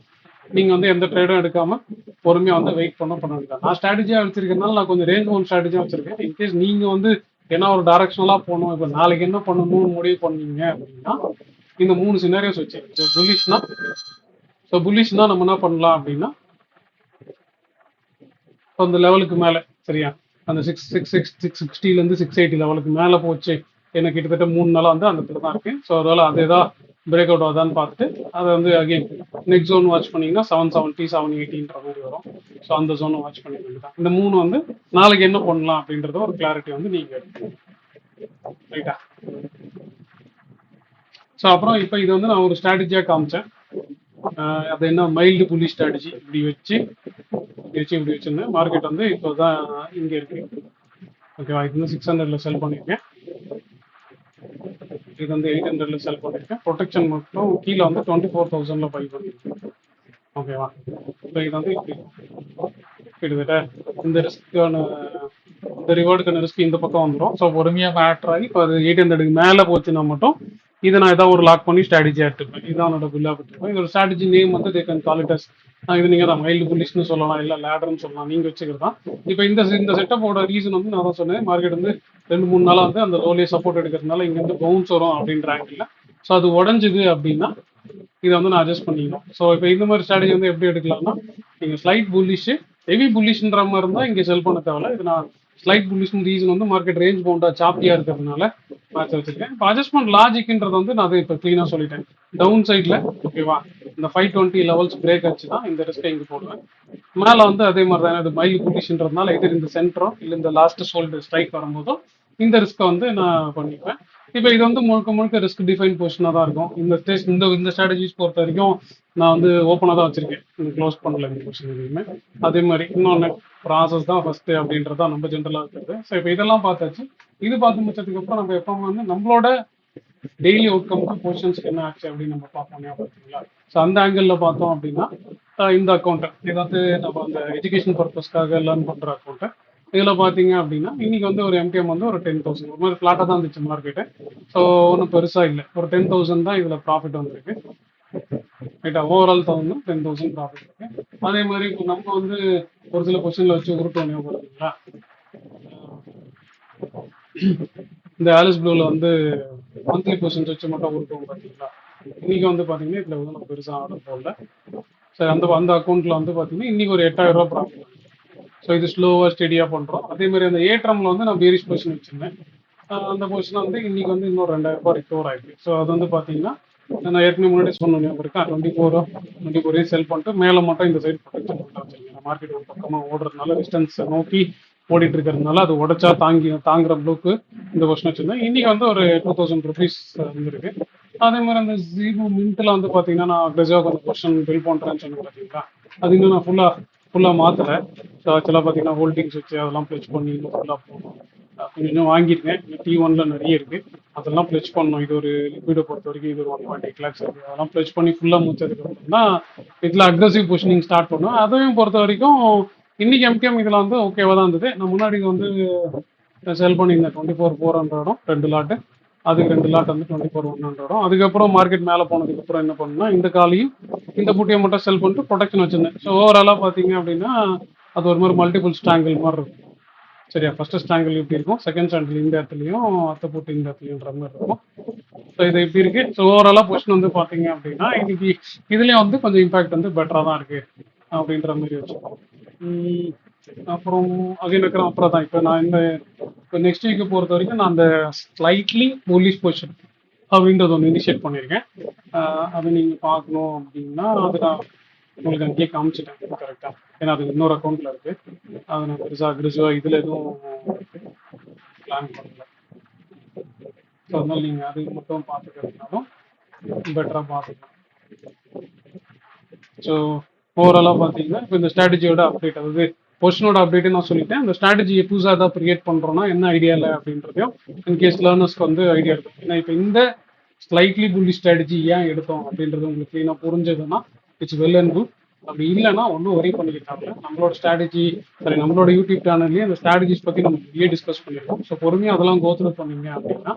Speaker 1: நீங்க வந்து எந்த ட்ரேடும் எடுக்காம பொறுமையா வந்து வெயிட் பண்ண வேண்டியதான். நான் ஸ்ட்ராட்டஜியா வச்சிருக்கனால நான் கொஞ்சம் ரேஞ்ச் ஒன் ஸ்ட்ராட்டஜியா வச்சிருக்கேன். இன்கேஸ் நீங்க வந்து ஏன்னா ஒரு டைரக்ஷனலா போகணும், இப்போ நாளைக்கு என்ன பண்ணணும்னு முடிவு பண்ணீங்க அப்படின்னா இந்த 3 சினாரியோஸ் வச்சு புல்லிஷ்னா, ஸோ புல்லிஷ்னா நம்ம என்ன பண்ணலாம் அப்படின்னா அந்த லெவலுக்கு மேலே சரியா அந்த 660 680 லெவலுக்கு மேலே போச்சு. எனக்கு கிட்டத்தட்ட 3 நாளாக வந்து அந்த இடத்துல தான் இருக்கு. ஸோ அதனால அது ஏதாவது பிரேக் அவுட் ஆகுதான்னு பார்த்துட்டு அதை வந்து அகைன் நெக்ஸ்ட் ஜோன் வாட்ச் பண்ணீங்கன்னா 770 780ன்ற மாதிரி வரும். ஸோ அந்த ஜோனை வாட்ச் பண்ணிக்க வேண்டியதான். இந்த 3 வந்து நாளைக்கு என்ன பண்ணலாம் அப்படின்றத ஒரு கிளாரிட்டி வந்து நீங்க எடுக்கணும். ரைட்டா? ஸோ அப்புறம் இப்போ இது வந்து நான் ஒரு ஸ்ட்ராட்டஜியாக காமிச்சேன். அது என்ன மைல்டு புள்ளி ஸ்ட்ராட்டஜி இப்படி வச்சு இப்படி வச்சிருந்தேன். மார்க்கெட் வந்து இப்போ தான் இங்கே இருக்கு. ஓகேவா? இது வந்து 600ல செல் பண்ணியிருக்கேன். இது வந்து 800ல செல் பண்ணியிருக்கேன். ப்ரொடெக்ஷன் மட்டும் கீழே வந்து 24,000ல பை பண்ணியிருக்கேன். ஓகேவா? இப்போ இது வந்து இப்படி கிட்டத்தட்ட இந்த ரிஸ்க்கான இந்த ரிவார்டுக்கான ரிஸ்க் இந்த பக்கம் வந்துடும். ஸோ பொறுமையாக மேட்ரு ஆகி இப்போ அது 800க்கு மேலே போச்சுன்னா மட்டும் இதை நான் ஏதாவது ஒரு லாக் பண்ணி ஸ்ட்ராட்டஜியாக எடுத்துப்பேன். இதுதான் என்னோட பில்லாக கொடுத்துருப்பேன். இதோட ஸ்ட்ராட்டஜி நேம் வந்து they can call it as இது நீங்கள் தான் மைல்டு புல்லிஷ்னு சொல்லலாம், இல்லை லேடர்னு சொல்லலாம், நீங்கள் வச்சுக்கிறது தான். இப்போ இந்த செட்டப்போட ரீசன் வந்து நான் தான் சொன்னேன். மார்க்கெட் வந்து 2-3 நாளாக வந்து அந்த லோலியே சப்போர்ட் எடுக்கிறதுனால இங்கேருந்து பவுன்ஸ் வரும் அப்படின்ற ஆங்கிள். ஸோ அது உடஞ்சுது அப்படின்னா இதை வந்து நான் அட்ஜஸ்ட் பண்ணிக்கணும். ஸோ இப்போ இந்த மாதிரி ஸ்ட்ராட்டஜி வந்து எப்படி எடுக்கலாம்னா நீங்கள் ஸ்லைட் புல்லிஷ் ஹெவி புல்லிஷ்ன்ற மாதிரி இருந்தால் இங்கே செல் பண்ண தேவையில்ல. இது நான் ஸ்லைட் புல்லிஷ் ரீசன் வந்து மார்க்கெட் ரேஞ்ச் பவுண்டா சாப்பிட்டியா இருக்கிறதுனால மேட்ச் வச்சிருக்கேன். இப்போ அட்ஜஸ்ட்மெண்ட் லாஜிக்ன்றது வந்து நான் இப்போ கிளீனாக சொல்லிட்டேன். டவுன் சைடில் ஓகேவா இந்த 520 லெவல்ஸ் பிரேக் ஆச்சு தான் இந்த ரிஸ்க்கை இங்கே போடுவேன். மேலே வந்து அதே மாதிரி தான் இது மைல் புல்லிஷ்ன்றதுனால இது இந்த சென்டரோ இல்லை இந்த லாஸ்ட் சோல்டு ஸ்ட்ரைக் வரும்போதோ இந்த ரிஸ்க்கை வந்து நான் பண்ணிப்பேன். இப்போ இது வந்து முழுக்க ரிஸ்க் டிஃபைன் பொசிஷனாக தான் இருக்கும். இந்த ஸ்ட்ராட்டஜிஸ் பொறுத்த வரைக்கும் நான் வந்து ஓப்பனாக தான் வச்சிருக்கேன், க்ளோஸ் பண்ணல இந்த பொசிஷன் எதுவுமே. அதே மாதிரி இன்னொன்று ப்ராசஸ் தான் ஃபர்ஸ்ட் அப்படின்றது தான் நம்ம ஜென்ரலாக இருக்கிறது. ஸோ இப்போ இதெல்லாம் பார்த்தாச்சு. இது பார்த்து முடிச்சதுக்கு அப்புறம் நம்ம எப்போ வந்து நம்மளோட டெய்லி அவுட்கம்க்கு பொசிஷன்ஸ்க்கு என்ன ஆச்சு அப்படின்னு நம்ம பார்ப்போம். பார்த்தீங்களா? ஸோ அந்த ஆங்கிளில் பார்த்தோம் அப்படின்னா இந்த அக்கௌண்ட்டை ஏதாவது நம்ம அந்த எஜுகேஷன் பர்பஸ்க்காக லேர்ன் பண்ணுற அக்கௌண்ட்டை இதில் பார்த்தீங்க அப்படின்னா இன்னைக்கு வந்து ஒரு எம்டிஎம் வந்து ஒரு 10,000 ஒரு மாதிரி ஃப்ளாட்டாக தான் இருந்துச்சு மார்க்கெட்டு. ஸோ ஒன்றும் பெருசாக இல்லை, ஒரு 10,000 தான் இதில் ப்ராஃபிட் வந்துருக்கு. ரைட்டா? ஓவரால் 10,000 ப்ராஃபிட் இருக்கு. அதே மாதிரி இப்போ நம்ம வந்து ஒரு சில பொசிஷனில் வச்சு உருட்டோம் பார்த்தீங்களா? இந்த ஆலிஸ் ப்ளூவில் வந்து மந்த்லி பொசிஷன்ஸ் வச்சு மட்டும் உருட்டோம் பார்த்தீங்களா? இன்னைக்கு வந்து பார்த்தீங்கன்னா இதில் வந்து நம்ம பெருசாக ஆர்டர் போடல. சரி அந்த அக்கௌண்ட்டில் வந்து பார்த்தீங்கன்னா இன்னைக்கு ஒரு 8,000 ரூபா ப்ராஃபிட். ஸோ இது ஸ்லோவாக ஸ்டெடியாக பண்ணுறோம். அதே மாதிரி அந்த ஏட்ரமில் வந்து நான் பேரிஷ் பொசிஷன் வச்சுருந்தேன். அந்த பொசிஷன் வந்து இன்னைக்கு வந்து இன்னொரு 2,000 ரூபாய் ரிகவர் ஆயிருக்கு. ஸோ அது வந்து பார்த்தீங்கன்னா நான் ஏற்கனவே முன்னாடி சொன்னேன் இருக்கேன் 24 செல் பண்ணிட்டு மேலே மட்டும் இந்த சைடு ப்ரொடெக்ஷன் பண்ணிட்டு வச்சுருக்கேன். மார்க்கெட் ஒரு பக்கமாக ஓடுறதுனால டிஸ்டன்ஸ் நோக்கி ஓடிட்டு இருக்கிறதுனால அது உடச்சா தாங்குற அளவுக்கு இந்த பொசிஷன் வச்சுருந்தேன். இன்னைக்கு வந்து ஒரு 2,000 ருபீஸ் வந்துருக்கு. அதே மாதிரி அந்த ஜீரோ மின்ட்டில் வந்து பார்த்தீங்கன்னா நான் அக்ரெசிவாக அந்த பொசிஷன் பில் பண்ணுறேன்னு சொன்னேன் பார்த்தீங்களா? அது இன்னும் நான் ஃபுல்லாக மாற்றலை. ஸோ ஆக்சுவலாக பார்த்தீங்கன்னா ஹோல்டிங்ஸ் வச்சு அதெல்லாம் ப்ளெச் பண்ணி இன்னும் ஃபுல்லாக போகணும். கொஞ்சம் வாங்கியிருக்கேன். T1ல நிறைய இருக்குது, அதெல்லாம் ப்ளெச் பண்ணணும். இது ஒரு லிக்விடை பொறுத்த வரைக்கும் இது ஒரு 1.8 lakhs இருக்குது. அதெல்லாம் ப்ளெச் பண்ணி ஃபுல்லாக முடிச்சதுக்கு அப்புறம் தான் இதில் அக்ரெசிவ் பொசிஷனிங் ஸ்டார்ட் பண்ணும். அதையும் பொறுத்த வரைக்கும் இன்னைக்கு எம்டிஎம் இதில் வந்து ஓகேவாக தான் இருந்தது. நான் முன்னாடி வந்து செல் பண்ணியிருந்தேன் 24,400 2 லாட்டு, அதுக்கு 2 லாட் வந்து 24,100. அதுக்கப்புறம் மார்க்கெட் மேலே போனதுக்கப்புறம் என்ன பண்ணணும்னா இந்த காலையும் இந்த புட்டியை மட்டும் செல் பண்ணிட்டு ப்ரொடெக்ஷன் வச்சுருந்தேன். ஸோ ஓவராலாக பார்த்தீங்க அப்படின்னா அது ஒரு மாதிரி மல்டிபிள் ஸ்ட்ராங்கிள் மாதிரி இருக்கும். சரியா? ஃபர்ஸ்ட் ஸ்ட்ராங்கிள் இப்படி இருக்கும், செகண்ட் ஸ்ட்ராங்கிள் இந்த இடத்துலையும் அத்தை போட்டு இந்த இடத்துலையுன்ற மாதிரி இருக்கும். ஸோ இது இப்படி இருக்கு. ஸோ ஓவராலாக பொசிஷன் வந்து பார்த்தீங்க அப்படின்னா இன்னைக்கு இதுலேயும் வந்து கொஞ்சம் இம்பாக்ட் வந்து பெட்டராக தான் இருக்கு அப்படின்ற மாதிரி வச்சுக்கோம். அப்புறம் அகைன் இருக்கிறோம். அப்புறம் தான் இப்போ நான் இப்போ நெக்ஸ்ட் வீக்கு பொறுத்த வரைக்கும் நான் அந்த ஸ்லைட்லி புல்லிஷ் பொசிஷன் அப்படின்றத ஒன்று இனிஷியேட் பண்ணியிருக்கேன். அது நீங்கள் பார்க்கணும் அப்படின்னா அது நான் உங்களுக்கு அங்கேயே காமிச்சிட்டேன் கரெக்டாக. ஏன்னா அது இன்னொரு அக்கௌண்ட்டில் இருக்குது. அதை நான் பெருசாக அக்ரெசிவாக இதில் எதுவும் பிளான் பண்ணல. ஸோ அதனால் நீங்கள் அது மட்டும் பார்த்துக்கிறதுனாலும் பெட்டராக பார்த்துக்கலாம். ஸோ ஓவராலாக பார்த்தீங்கன்னா இப்போ இந்த ஸ்ட்ராட்டஜியோட அப்டேட், அதாவது பொசிஷனோட அப்டேட்டு நான் சொல்லிட்டேன். அந்த ஸ்ட்ராட்டஜியை புதுசாக ஏதாவது க்ரியேட் பண்ணுறோன்னா என்ன ஐடியா இல்லை அப்படின்றதையும் இன்கேஸ் லேர்னர்ஸ்க்கு வந்து ஐடியா இருக்கும். ஏன்னா இப்போ இந்த ஸ்லைட்லி புல்லி ஸ்ட்ராட்டஜி ஏன் எடுத்தோம் அப்படின்றது உங்களுக்கு க்ளீனாக புரிஞ்சதுன்னா இட்ஸ் வெல் அண்ட் குட். அப்படி இல்லைன்னா ஒன்றும் ஒரி பண்ணிக்கிட்டாங்க. நம்மளோட ஸ்ட்ராட்டஜி சரி, நம்மளோட யூடியூப் சேனல்லேயே அந்த ஸ்ட்ராட்டஜிஸ் பற்றி நம்ம நிறைய டிஸ்கஸ் பண்ணியிருக்கோம். ஸோ பொறுமையாக அதெல்லாம் கோத்ரூ பண்ணீங்க அப்படின்னா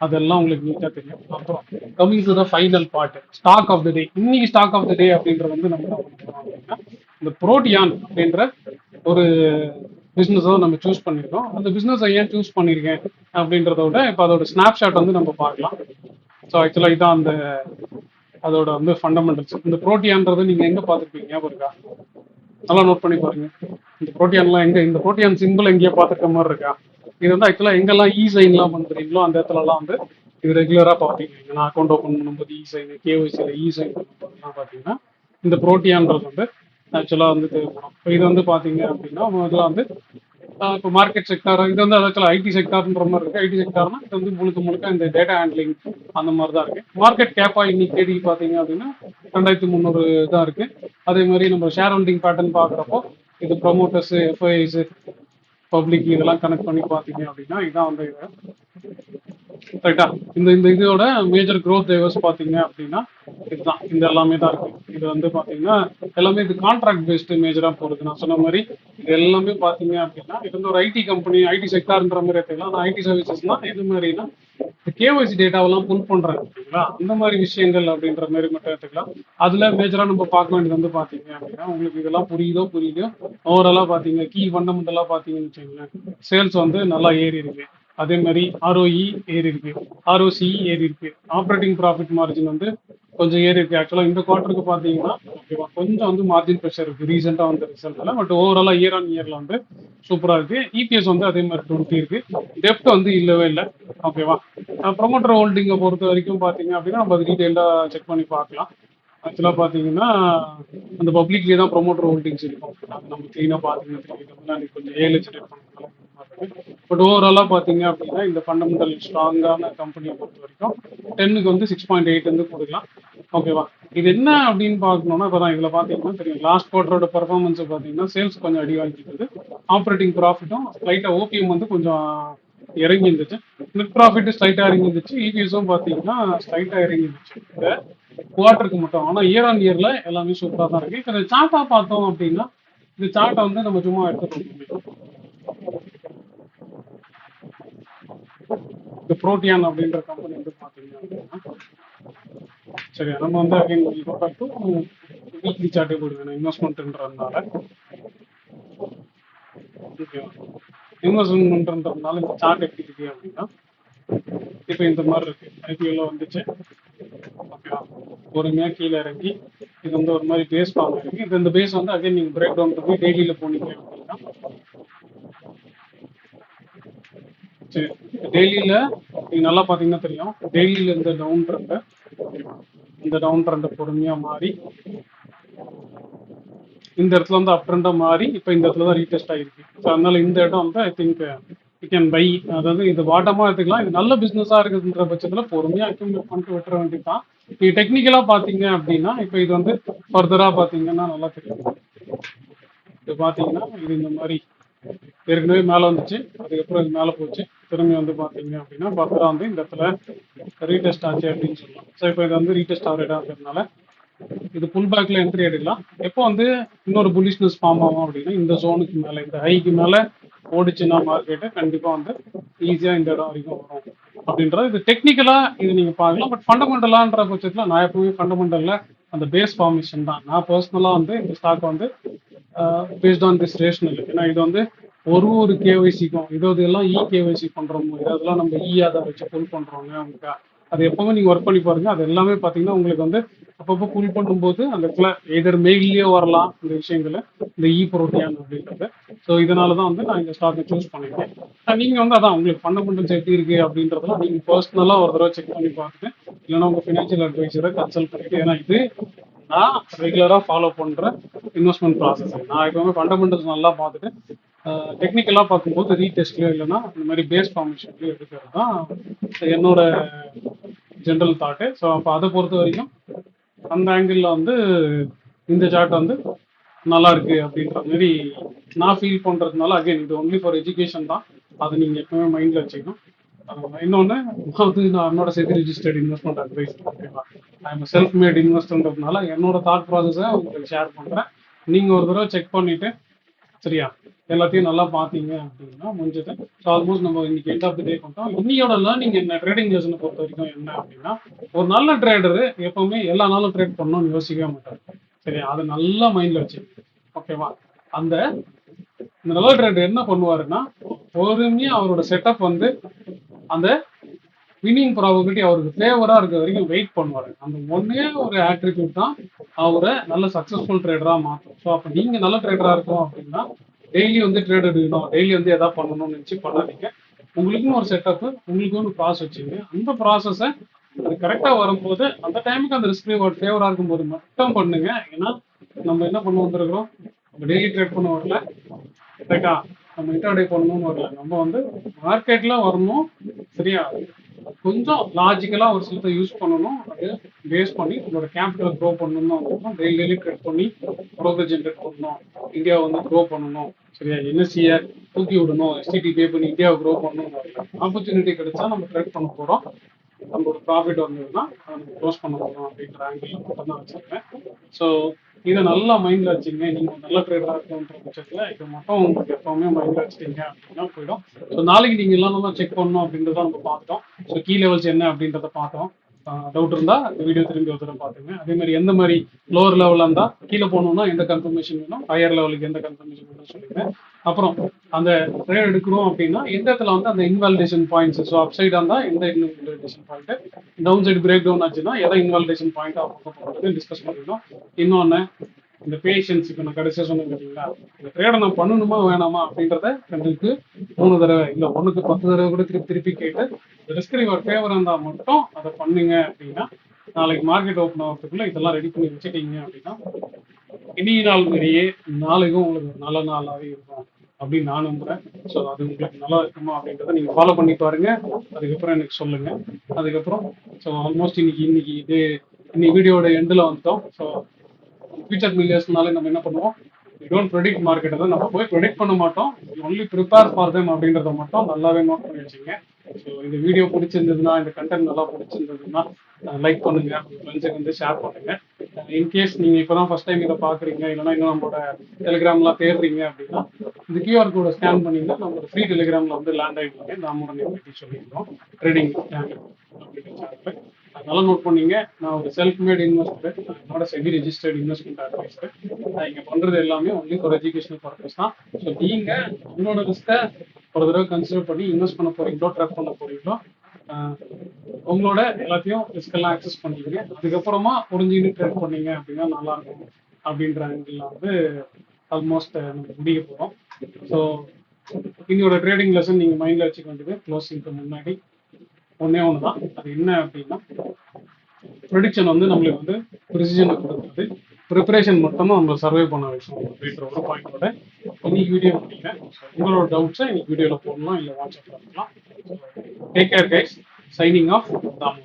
Speaker 1: அதெல்லாம் உங்களுக்கு நீட்டாக தெரியும். அப்புறம் coming to the final part, stock of the day. இன்னைக்கு ஸ்டாக் ஆஃப் த டே அப்படின்றது வந்து நம்ம என்ன பண்ணுறோம் அப்படின்னா, இந்த புரோட்டியான் அப்படின்ற ஒரு பிஸ்னஸை நம்ம சூஸ் பண்ணியிருக்கோம். அந்த பிஸ்னஸை ஏன் சூஸ் பண்ணியிருக்கேன் அப்படின்றத விட இப்போ அதோட ஸ்னாப்ஷாட் வந்து நம்ம பார்க்கலாம். ஸோ ஆக்சுவலாக இதான் அந்த அதோட வந்து ஃபண்டமெண்டல்ஸ். இந்த புரோட்டியான்றது நீங்கள் எங்கே பார்த்துருப்பீங்க ஞாபகம் இருக்கா? நல்லா நோட் பண்ணி பாருங்க. இந்த புரோட்டியான்லாம் எங்கே, இந்த புரோட்டியான் சிம்பிள் எங்கேயோ பார்த்துருக்க மாதிரி இருக்கா? இது வந்து ஆக்சுவலாக எங்கெல்லாம் இ சைன்லாம் பண்ணுறீங்களோ அந்த இடத்துலலாம் வந்து இது ரெகுலராக பார்ப்பீங்க. நான் அக்கௌண்ட் ஓப்பன் பண்ணும்போது இ சைன், கேஒய்சியில் இ சைன் பண்ணும்போதுலாம் பார்த்தீங்கன்னா இந்த புரோட்டியான்றது வந்து ஆக்சுவலாக வந்து தேவைப்படும். இப்போ இது வந்து பார்த்தீங்க அப்படின்னா இதெல்லாம் வந்து இப்போ மார்க்கெட் செக்டார், இது வந்து ஆக்சுவலாக ஐடி செக்டார்ன்ற மாதிரி இருக்குது. ஐடி செக்டார்னா இது வந்து முழுக்க முழுக்க இந்த டேட்டா ஹேண்ட்லிங் அந்த மாதிரி தான் இருக்குது. மார்க்கெட் கேப்பாக இன்னைக்கு தேடி பார்த்தீங்க அப்படின்னா 2300 தான் இருக்குது. அதே மாதிரி நம்ம ஷேர் ஹோல்டிங் பேட்டர்ன் பார்க்குறப்போ இது ப்ரொமோட்டர்ஸ், எஃப்ஐஸ், பப்ளிக் இதெல்லாம் கனெக்ட் பண்ணி பார்த்தீங்க அப்படின்னா இதான் வந்து இது ரைட்டா. இந்த இந்த இதோட மேஜர் க்ரோத் டிரைவர்ஸ் பார்த்தீங்க அப்படின்னா இதுதான், இந்த எல்லாமே தான் இருக்கு. இது வந்து பார்த்தீங்கன்னா எல்லாமே இது கான்ட்ராக்ட் பேஸ்டு மேஜராக போகுது. நான் சொன்ன மாதிரி இது எல்லாமே பார்த்தீங்க அப்படின்னா இது வந்து ஒரு ஐடி கம்பெனி, ஐடி செக்டார்ன்ற மாதிரி எடுத்துக்கலாம். நான் ஐடி சர்வீசஸ்லாம் எது மாதிரினா கேஒய்சி டேட்டாவெல்லாம் புல் பண்ணுறாங்க ஓகேங்களா, அந்த மாதிரி விஷயங்கள் அப்படின்ற மாதிரி மட்டும் எடுத்துக்கலாம். அதில் மேஜராக நம்ம பார்க்க வேண்டியது வந்து பார்த்தீங்க அப்படின்னா உங்களுக்கு இதெல்லாம் புரியுதோ ஓவராலாக பார்த்தீங்க கீ ஃபண்டமெண்டலாக பார்த்தீங்கன்னு வச்சுக்கோங்களேன், சேல்ஸ் வந்து நல்லா ஏறி இருக்கு. அதே மாதிரி ஆர்ஓஇ ஏறி இருக்கு, ஆர்ஓசி ஏறி இருக்கு, ஆப்ரேட்டிங் ப்ராஃபிட் மார்ஜின் வந்து கொஞ்சம் ஏறி இருக்கு. ஆக்சுவலாக இந்த குவார்ட்டருக்கு பார்த்தீங்கன்னா ஓகேவா கொஞ்சம் வந்து மார்ஜின் ப்ரெஷர் இருக்கு ரீசெண்டாக வந்து ரிசல்ட்ல. பட் ஓவராலாக இயர் ஆன் இயர்ல வந்து சூப்பராக இருக்கு. இபிஎஸ் வந்து அதே மாதிரி 20 இருக்கு. டெப்ட் வந்து இல்லவே இல்லை ஓகேவா. ப்ரொமோட்டர் ஹோல்டிங்கை பொறுத்த வரைக்கும் பார்த்தீங்க அப்படின்னா நம்ம அது டீட்டெயிலாக செக் பண்ணி பார்க்கலாம். ஆக்சுவலாக பார்த்தீங்கன்னா அந்த பப்ளிக்லேயே தான் ப்ரொமோட்டர் ஹோல்டிங்ஸ் இருக்கும். அது நம்ம க்ளீனாக பார்த்தீங்கன்னா கொஞ்சம் ஏழு ஜென்ரேட் பண்ணுறதுனால. பட் ஓவராலாக பார்த்தீங்க அப்படின்னா இந்த ஃபண்டமெண்டல் ஸ்ட்ராங்கான கம்பெனியை பொறுத்த வரைக்கும் 10க்கு வந்து 6.8 வந்து கொடுக்கலாம் ஓகேவா. இது என்ன அப்படின்னு பார்க்கணும்னா இப்போ தான் இதில் பார்த்தீங்கன்னா தெரியும் லாஸ்ட் குவார்ட்டரோட பர்ஃபார்மன்ஸை பார்த்தீங்கன்னா சேல்ஸ் கொஞ்சம் அடி வாங்கிக்கிறது, ஆப்ரேட்டிங் ப்ராஃபிட்டும் ஸ்லைட்டாக ஓபிஎம் வந்து கொஞ்சம் இறங்கி இருந்துச்சு, நெட் ப்ராஃபிட் ஸ்லைட்டாக இறங்கி இருந்துச்சு, இபிஎஸும் பார்த்தீங்கன்னா ஸ்லைட்டாக இறங்கி இருந்துச்சு இந்த குவார்ட்டருக்கு மட்டும். ஆனால் இயர் ஆன் இயரில் எல்லாமே சூப்பராக தான் இருக்குது. இப்போ சார்ட்டாக பார்த்தோம் அப்படின்னா இந்த சார்ட்டை வந்து நம்ம சும்மா எடுத்துக்கணும். இந்த புரோட்டியான் அப்படின்ற கம்பெனி வந்து பார்த்தீங்க அப்படின்னா சரி நம்ம வந்து அகைன் வீக்லி சார்ட்டே போடுவேன் இன்வெஸ்ட்மெண்ட்ன்றதுனால. ஓகேவா, இன்வெஸ்ட்மெண்ட்ன்றதுனால இந்த சார்ட் எப்படி இருக்கு அப்படின்னா இப்போ இந்த மாதிரி இருக்கு. ஐபிஎல்ல வந்துச்சு ஓகேவா, பொறுமையாக கீழே இறங்கி இது வந்து ஒரு மாதிரி பேஸ் ஃபார்ம் இருக்கு. இது இந்த பேஸ் வந்து அகைன் நீங்கள் பிரேக் டவுன் பண்ணி டெய்லியில் போனீங்க அப்படின்னா சரி டெய்லியில் நீங்கள் நல்லா பார்த்தீங்கன்னா தெரியும் டெய்லியில் இந்த டவுன் ட்ரெண்டை பொறுமையாக மாறி இந்த இடத்துல வந்து அப் ட்ரெண்டாக மாறி இப்போ இந்த இடத்துல தான் ரீடெஸ்ட் ஆகிருக்கு. ஸோ அதனால இந்த இடம் வந்து I think you can buy. அதாவது இது வாட்டமாக எடுத்துக்கலாம். இது நல்ல பிஸ்னஸாக இருக்குதுன்ற பட்சத்தில் பொறுமையாக அக்யூமுலேட் பண்ணிட்டு விட்டுற வேண்டியது தான். நீங்கள் டெக்னிக்கலாக பார்த்தீங்க அப்படின்னா இப்போ இது வந்து ஃபர்தராக பார்த்தீங்கன்னா நல்லா தெரியும். இது பார்த்தீங்கன்னா இது இந்த மாதிரி ஏற்கனவே மேலே வந்துச்சு, அதுக்கப்புறம் இது மேலே போச்சு, திரும்பி வந்து பார்த்தீங்க அப்படின்னா ஃபர்தராக வந்து இந்த இடத்துல ரீடெஸ்ட் ஆச்சு அப்படின்னு சொல்லலாம். ஸோ இப்போ இது வந்து ரீடெஸ்ட் ஆகிற இடம் இருக்கிறதுனால இது புல் பேக்ல என்ட்ரி எடுக்கலாம். எப்போ வந்து இன்னொரு புல்லிஷ்னஸ் ஃபார்ம் ஆகும் அப்படின்னா இந்த ஜோனுக்கு மேலே இந்த ஹைக்கு மேலே ஓடிச்சுன்னா மார்க்கெட்டு கண்டிப்பாக வந்து ஈஸியாக இந்த இடம் வரைக்கும் வரும் அப்படின்றது. இது டெக்னிக்கலாக இது நீங்கள் பார்க்கலாம். பட் ஃபண்டமெண்டலான்ற பட்சத்தில் நான் எப்பவுமே ஃபண்டமெண்டலில் அந்த பேஸ் ஃபார்மேஷன் தான். நான் பர்சனலாக வந்து இந்த ஸ்டாக்கை வந்து பேஸ்ட் ஆன் திஸ் ரேஷனல். ஏன்னா இது வந்து ஒரு கேஒய்சிக்கும் இது எல்லாம் இ கேஒய்சி பண்ணுறோமோ இதெல்லாம் நம்ம இ ஆதார் வச்சு புல் பண்ணுறோங்க. உங்களுக்கு அது எப்பவுமே நீங்கள் ஒர்க் பண்ணி பாருங்கள். அது எல்லாமே பார்த்தீங்கன்னா உங்களுக்கு வந்து அப்பப்போ புல் பண்ணும்போது அந்த இடத்துல எதர் மெயிலே வரலாம் இந்த விஷயங்களை, இந்த இ புரோட்டியான் அப்படின்றது. ஸோ இதனால தான் வந்து நான் இந்த ஸ்டாக்கை சூஸ் பண்ணியிருக்கேன். நீங்கள் வந்து அதான் உங்களுக்கு ஃபண்டமெண்டல்ஸ் எப்படி இருக்குது அப்படின்றதெல்லாம் நீங்கள் பர்சனலாக ஒரு தடவை செக் பண்ணி பார்த்துட்டு இல்லைன்னா உங்கள் ஃபினான்ஷியல் அட்வைசரை கன்சல்ட் பண்ணிட்டு. ஏன்னா இது நான் ரெகுலராக ஃபாலோ பண்ணுற இன்வெஸ்ட்மெண்ட் ப்ராசஸ். நான் எப்பவுமே ஃபண்டமெண்டல்ஸ் நல்லா பார்த்துட்டு டெக்னிக்கலாக பார்க்கும்போது ரீடெஸ்ட்லையோ இல்லைன்னா இந்த மாதிரி பேஸ் ஃபார்மேஷன்லையோ எடுக்கிறது தான் என்னோட ஜென்ரல் தாட்டு. ஸோ அப்போ அதை பொறுத்த வரைக்கும் அந்த ஆங்கிளில் வந்து இந்த சார்ட் வந்து நல்லா இருக்கு அப்படின்ற மாதிரி நான் ஃபீல் பண்ணுறதுனால அகைன் இது ஒன்லி ஃபார் எஜுகேஷன் தான். அதை நீங்கள் எப்பவுமே மைண்டில் வச்சுக்கணும். இன்னொன்று நான் என்னோட செபி ரிஜிஸ்டர்ட் இன்வெஸ்ட்மெண்ட் அட்வைசர். ஓகேவா, ஐ எம் செல்ஃப் மேட் இன்வெஸ்டர்ன்றதுனால என்னோட தாட் ப்ராசஸை உங்களுக்கு ஷேர் பண்ணுறேன். நீங்கள் ஒரு தடவை செக் பண்ணிவிட்டு சரியா எல்லாத்தையும் நல்லா பார்த்தீங்க அப்படின்னா முடிஞ்சது. ஸோ ஆல்மோஸ்ட் நம்ம இன்னைக்கு எண்ட் ஆஃப் த டே பண்ணிட்டோம். இன்னையோட லேர்னிங் என்ன, ட்ரேடிங் லெசனை பொறுத்த வரைக்கும் என்ன அப்படின்னா, ஒரு நல்ல ட்ரேடரு எப்பவுமே எல்லா நாளும் ட்ரேட் பண்ணணும்னு யோசிக்கவே மாட்டார். சரியா, அதை நல்லா மைண்டில் வச்சு. ஓகேவா, அந்த நல்ல ட்ரேடர் என்ன பண்ணுவாருன்னா, பொறுமையாக அவரோட செட்டப் வந்து அந்த வின்னிங் ப்ராபபிலிட்டி அவருக்கு ஃபேவராக இருக்க வரைக்கும் வெயிட் பண்ணுவார். அந்த ஒன்னே ஒரு ஆட்ரிபியூட் தான் அவரை நல்ல சக்ஸஸ்ஃபுல் ட்ரேடராக மாற்றும். ஸோ அப்போ நீங்கள் நல்ல ட்ரேடராக இருக்கோம் அப்படின்னா டெய்லி வந்து ட்ரேட் எடுக்கணும், டெய்லி வந்து எதாவது பண்ணணும்னு நினச்சி பண்ணாதீங்க. உங்களுக்குன்னு ஒரு செட்டப்பு, உங்களுக்குன்னு ப்ராசஸ் வச்சுங்க. அந்த ப்ராசஸை அது கரெக்டாக வரும்போது அந்த டைமுக்கு அந்த ரிஸ்க் ரிவார்ட் ஃபேவராக இருக்கும்போது மட்டும் பண்ணுங்க. ஏன்னா நம்ம என்ன பண்ண வந்துருக்கிறோம், நம்ம டெய்லி ட்ரேட் பண்ண வரல, ரைட்டா, நம்ம இன்டர்டே பண்ணணும்னு வரல, நம்ம வந்து மார்க்கெட்டில் வரணும். சரியா, கொஞ்சம் லாஜிக்கலாக ஒரு சிலத்தை யூஸ் பண்ணணும். அது பேஸ் பண்ணி உங்களோட கேபிட்டல் க்ரோ பண்ணணும்னு வந்துருக்கோம். டெய்லி ட்ரேட் பண்ணி ப்ரோக்ரஸ் ஜென்ரேட் பண்ணணும், இந்தியாவை வந்து க்ரோ பண்ணணும். சரியா, என்எஸ்சியை தூக்கி விடணும், எஸ்டிடி பே பண்ணி இந்தியாவை க்ரோ பண்ணணும். ஆப்பர்ச்சுனிட்டி கிடைச்சா நம்ம ட்ரேட் பண்ண போகிறோம், நம்மளோட ப்ராஃபிட் வந்ததுன்னா அதை நம்ம க்ளோஸ் பண்ண போகிறோம் அப்படின்ற ஆங்கிள் மட்டும் தான் வச்சுருக்கேன். ஸோ இதை நல்லா மைண்டில் வச்சுங்க. நீங்கள் நல்ல ட்ரேடராக இருக்கணுன்ற பட்சத்தில் இதை மட்டும் உங்களுக்கு எப்போவுமே மைண்டில் வச்சுட்டீங்க அப்படின்னா போயிடும். ஸோ நாளைக்கு நீங்கள் எல்லாம் நல்லா செக் பண்ணணும் அப்படின்றத நம்ம பார்த்தோம். ஸோ கீ லெவல்ஸ் என்ன அப்படின்றத பார்த்தோம். டவுட் இருந்தால் இந்த வீடியோ திரும்பி ஒரு தடவை பார்த்துங்க. அதே மாதிரி எந்த மாதிரி லோவர் லெவலில் இருந்தால் கீழே போகணுன்னா எந்த கன்ஃபர்மேஷன் வேணும், ஹையர் லெவலுக்கு எந்த கன்ஃபர்மேஷன் வேணும்னு சொல்லிடுறேன். அப்புறம் அந்த ட்ரேட் எடுக்கிறோம் அப்படின்னா எந்த இடத்துல வந்து அந்த இன்வாலிடேஷன் பாயிண்ட்ஸ், ஸோ அப் சைடாக இருந்தால் எந்த invalidation point, down side break down ஆச்சுன்னா எதை இன்வாலிடேஷன் பாயிண்ட் ஆகும் டிஸ்கஸ் பண்ணிடணும். இன்னொன்று இந்த பேஷன்ஸ், இப்போ நான் கடைசியாக சொன்னேன் பார்த்தீங்களா, இந்த ட்ரேடை நான் பண்ணணுமா வேணாமா அப்படின்றத 2க்கு 3 தடவை இல்லை 1க்கு 10 தடவை கூட திருப்பி திருப்பி கேட்டு ரிஸ்க் ரிவார்ட் ஃபேவர் இருந்தால் மட்டும் அதை பண்ணுங்க. அப்படின்னா நாளைக்கு மார்க்கெட் ஓப்பன் ஆகிறதுக்குள்ள இதெல்லாம் ரெடி பண்ணி வச்சுட்டீங்க அப்படின்னா இனி நாள் மாதிரியே நாளைக்கும் உங்களுக்கு ஒரு நல்ல நாளாகவே இருக்கும் அப்படின்னு நான் நம்புகிறேன். ஸோ அது உங்களுக்கு நல்லா இருக்குமா அப்படின்றத நீங்கள் ஃபாலோ பண்ணி பாருங்க, அதுக்கப்புறம் எனக்கு சொல்லுங்க. அதுக்கப்புறம் ஸோ ஆல்மோஸ்ட் இன்னைக்கு வீடியோட எண்டில் வந்துட்டோம். ஸோ ஃபியூச்சர் மில்லியர்ஸ்னாலே நம்ம என்ன பண்ணுவோம், டோன்ட் ப்ரெடிக்ட் மார்க்கெட்டை தான் நம்ம போய் ப்ரெடிக்ட் பண்ண மாட்டோம், ஒன்லி ப்ரிப்பேர் ஃபார் தெம் அப்படின்றத மட்டும் நல்லாவே நோட் பண்ணி வச்சுங்க. ஸோ இந்த வீடியோ பிடிச்சிருந்ததுன்னா, இந்த கண்டென்ட் நல்லா பிடிச்சிருந்ததுன்னா லைக் பண்ணுங்க, உங்கள் ஃப்ரெண்ட்ஸுக்கு வந்து ஷேர் பண்ணுங்க. இன்கேஸ் நீங்கள் இப்போ தான் ஃபஸ்ட் டைம் இதை பார்க்குறீங்க, இல்லைனா இன்னும் நம்மளோட டெலிகிராம்லாம் தேடுறீங்க அப்படின்னா இந்த கியூஆர் கோடை ஸ்கேன் பண்ணிங்கன்னா நம்மளோட ஃப்ரீ டெலிகிராமில் வந்து லேண்ட் ஆகிடுவாங்க. நாம பற்றி சொல்லியிருக்கோம் ட்ரேடிங் அப்படின்ற சேனலில். அதனால நோட் பண்ணீங்க. நான் ஒரு செல்ஃப் மேட் இன்வெஸ்டர், என்னோட செபி ரிஜிஸ்டர்ட் இன்வெஸ்ட்மெண்ட் அட்வைசர். நான் இங்கே பண்ணுறது எல்லாமே ஒன்லி ஃபார் எஜுகேஷனல் பர்பஸ் தான். ஸோ நீங்கள் உங்களோட ரிஸ்க்கை ஒரு தடவை கன்சிடர் பண்ணி இன்வெஸ்ட் பண்ண போகிறீங்களோ, ட்ராக் பண்ண போகிறீங்களோ, உங்களோட எல்லாத்தையும் ரிஸ்கெல்லாம் ஆக்சஸ் பண்ணிக்கிறீங்க. அதுக்கப்புறமா புரிஞ்சுக்கிட்டு ட்ரேட் பண்ணீங்க அப்படின்னா நல்லாயிருக்கும் அப்படின்ற ஆங்கிள் வந்து ஆல்மோஸ்ட் நம்ம முடிக்க போகிறோம். ஸோ இன்னையோட ட்ரேடிங் லெசன் நீங்கள் மைண்டில் வச்சுக்க வேண்டியது க்ளோசிங்க்கு முன்னாடி ஒன்றே ஒன்று தான். அது என்ன அப்படின்னா, ப்ரெடிக்ஷன் வந்து நம்மளுக்கு வந்து ப்ரிசிஷனை கொடுக்குறது, ப்ரிப்பரேஷன் மட்டும்தான் நம்ம சர்வே பண்ண வைக்கணும் அப்படின்ற ஒரு பாயிண்டோட இன்னைக்கு வீடியோ பண்ணிக்கிறேன். உங்களோட டவுட்ஸை இன்னைக்கு வீடியோவில் போடலாம், இல்லை வாட்ஸ்அப்பில் இருக்கலாம். Take care guys, signing off Damu.